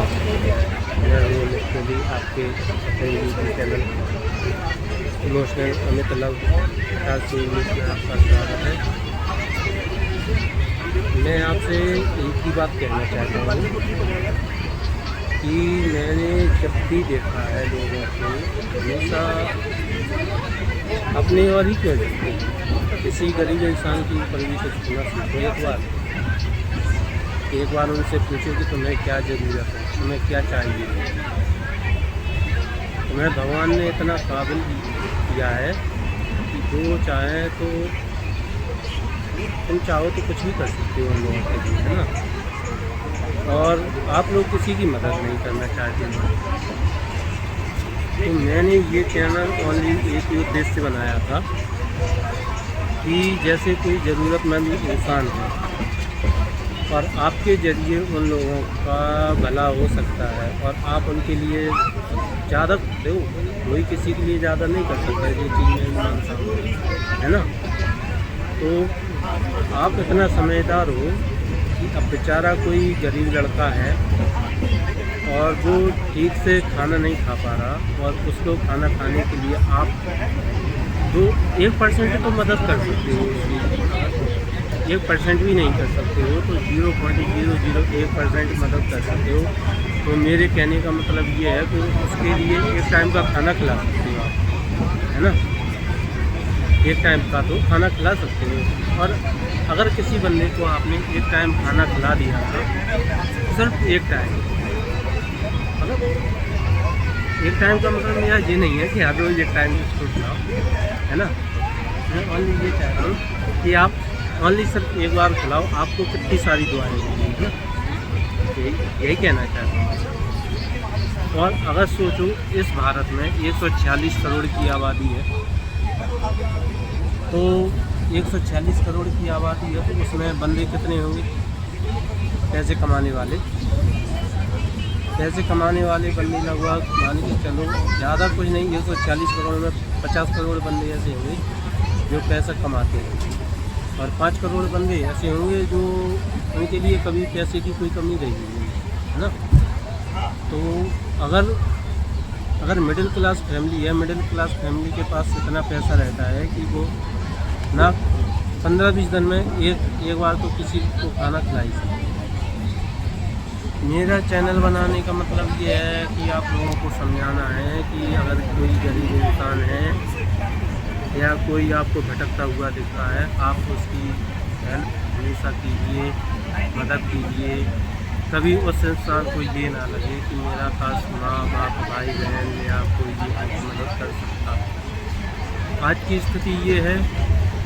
मैं हूँ लिटरली आपके अपने YouTube channel emotional Amit love में आपका स्वागत है। मैं आपसे एक ही बात कहना चाहता हूँ कि मैंने जब भी देखा है लोगों को हमेशा अपने और ही क्यों देखते हैं, किसी गरीब इंसान के ऊपर भी कुछ सुना सीखो। एक बार उनसे पूछो कि तुम्हें क्या ज़रूरत है, तुम्हें क्या चाहिए। तुम्हें भगवान ने इतना काबिल किया है कि जो चाहे तो तुम चाहो तो कुछ भी कर सकते हो उन लोगों के लिए, है ना। और आप लोग किसी की मदद नहीं करना चाहते हैं। तो मैंने ये चैनल ओनली एक ही उद्देश्य से बनाया था कि जैसे कोई ज़रूरतमंद इंसान है और आपके ज़रिए उन लोगों का भला हो सकता है और आप उनके लिए ज़्यादा दो, कोई किसी के लिए ज़्यादा नहीं कर सकता, ये चीज़ मैं मानता हूँ, है ना। तो आप इतना समझदार हो कि अब बेचारा कोई गरीब लड़का है और वो ठीक से खाना नहीं खा पा रहा और उसको खाना खाने के लिए आप 1% तो मदद कर सकते हो, 1% भी नहीं कर सकते हो तो 0.001% मदद कर सकते हो। तो मेरे कहने का मतलब ये है कि उसके लिए एक टाइम का खाना खिला सकते हो आप, है ना। एक टाइम का तो खाना खिला सकते हो। और अगर किसी बंदे को आपने एक टाइम खाना खिला दिया था, सिर्फ एक टाइम, मतलब एक टाइम का मतलब मेरा ये नहीं है कि हर रोज़ एक टाइम उसको खिलाओ, है ना। मैं ओनली ये चाहता हूँ कि आप ओनली सिर्फ एक बार खिलाओ, आपको कितनी सारी दुआएं मिलेंगी, है ना। यही कहना चाहता हूँ। और अगर सोचो इस भारत में 146 करोड़ की आबादी है, तो 146 करोड़ की आबादी है तो उसमें बंदे कितने होंगे पैसे कमाने वाले। पैसे कमाने वाले बंदे लगभग मान के चलो ज़्यादा कुछ नहीं, 140 करोड़ में 50 करोड़ बंदे ऐसे होंगे जो पैसा कमाते हैं और 5 करोड़ बंदे ऐसे होंगे जो उनके लिए कभी पैसे की कोई कमी रही नहीं, है ना। तो अगर मिडिल क्लास फैमिली है, मिडिल क्लास फैमिली के पास इतना पैसा रहता है कि वो ना 15-20 दिन में एक बार तो किसी को खाना खिलाई सकते। मेरा चैनल बनाने का मतलब ये है कि आप लोगों को समझाना है कि अगर कोई गरीब इंसान है या कोई आपको भटकता हुआ दिखता है, आप उसकी हेल्प हमेशा कीजिए, मदद कीजिए। कभी उस इंसान को ये ना लगे कि मेरा पास माँ बाप भाई बहन या कोई भी मदद कर सकता। आज की स्थिति ये है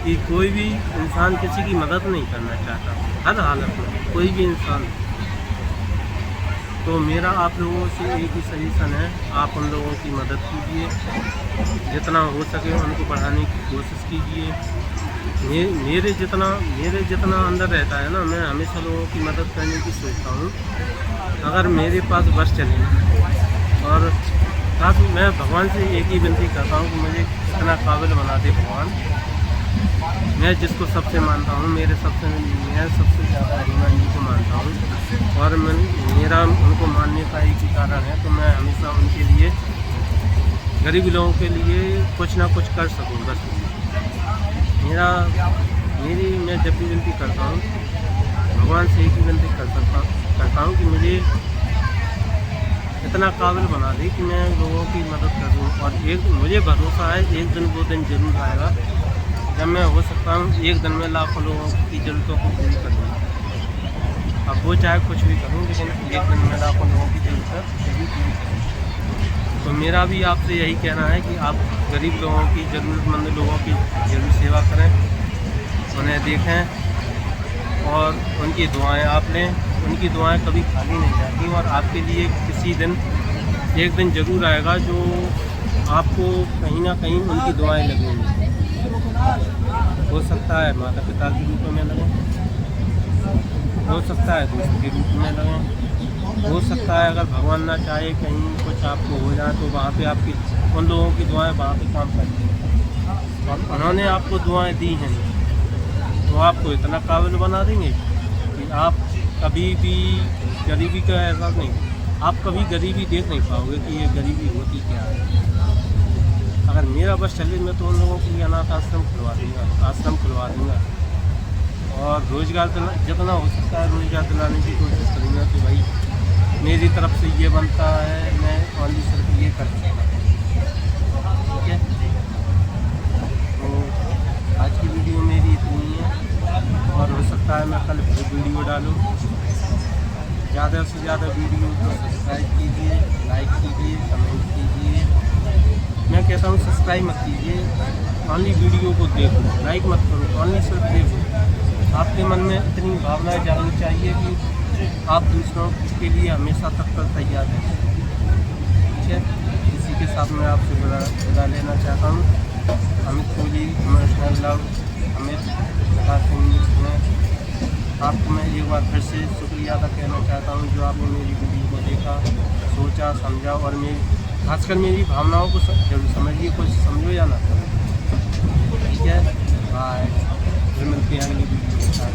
कि कोई भी इंसान किसी की मदद नहीं करना चाहता, हर हालत में कोई भी इंसान। तो मेरा आप लोगों से एक ही सजेशन है, आप उन लोगों की मदद कीजिए, जितना हो सके उनको बढ़ाने की कोशिश कीजिए। मेरे जितना अंदर रहता है ना, मैं हमेशा लोगों की मदद करने की सोचता हूँ। अगर मेरे पास बस चले और काफ़ी, मैं भगवान से एक ही विनती करता हूँ कि मुझे इतना काबिल बना दे भगवान। मैं जिसको सबसे मानता हूँ, मैं सबसे ज़्यादा हनुमान जी को मानता हूँ और मेरा उनको मानने का एक ही कारण है, तो मैं हमेशा उनके लिए, गरीब लोगों के लिए कुछ ना कुछ कर सकूँ बस। मैं जब भी विनती करता हूँ भगवान से एक ही विनती करता हूँ कि मुझे इतना काबिल बना दे कि मैं लोगों की मदद कर दूँ। और मुझे भरोसा है एक दिन वो दिन जरूर आएगा जब मैं हो सकता हूँ एक दिन में लाखों लोगों की ज़रूरतों को पूरी कर दूँ। अब वो चाहे कुछ भी करूँ, लेकिन एक दिन में लाखों लोगों की ज़रूरत जरूर पूरी करूँ। तो मेरा भी आपसे यही कहना है कि आप गरीब लोगों की, ज़रूरतमंद लोगों की जरूर सेवा करें, उन्हें देखें और उनकी दुआएं आप लें। उनकी दुआएं कभी खाली नहीं जाती और आपके लिए किसी दिन एक दिन ज़रूर आएगा जो आपको कहीं ना कहीं उनकी दुआएं लगेंगी। हो सकता है माता पिता के रूप में लगें, हो सकता है दोस्त के रूप में लगें, हो सकता है अगर भगवान ना चाहे कहीं कुछ आपको हो जाए तो वहाँ पे आपकी उन लोगों की दुआएं वहाँ पे काम करती हैं और उन्होंने आपको दुआएं दी हैं तो आपको इतना काबिल बना देंगे कि आप कभी भी गरीबी का एहसास नहीं आप कभी गरीबी देख नहीं पाओगे कि ये गरीबी होती क्या है। अगर मेरा बस चले मैं तो उन लोगों के लिए अनाथ आश्रम खुलवा दूँगा, आश्रम खुलवा दूँगा और रोज़गार जितना हो सकता है रोज़गार दिलाने की कोशिश करूँगा कि भाई मेरी तरफ से ये बनता है, मैं ओनली सिर्फ ये कर सकता हूँ। ठीक है, तो आज की वीडियो मेरी इतनी है और हो सकता है मैं कल फिर वीडियो डालूँ। ज़्यादा से ज़्यादा वीडियो को सब्सक्राइब कीजिए, लाइक कीजिए, कमेंट कीजिए। मैं कहता हूँ सब्सक्राइब मत कीजिए, ओनली वीडियो को देखो, लाइक मत करो, ओनली सिर्फ देखो। आपके मन में इतनी भावनाएं जागनी चाहिए कि आप दूसरों के लिए हमेशा तत्पर तैयार हैं। ठीक है, इसी के साथ मैं आपसे विदा लेना चाहता हूँ। अमित कोहली इमोशनल लव, अमित प्रकाश सिंह में आपको मैं एक बार फिर से शुक्रिया अदा कहना चाहता हूँ जो आपने मेरी वीडियो को देखा, सोचा, समझा और मेरी खासकर मेरी भावनाओं को जरूर समझिए, कुछ समझो या ना। ठीक है, बाय, फिर मिलते हैं अगली वीडियो के साथ।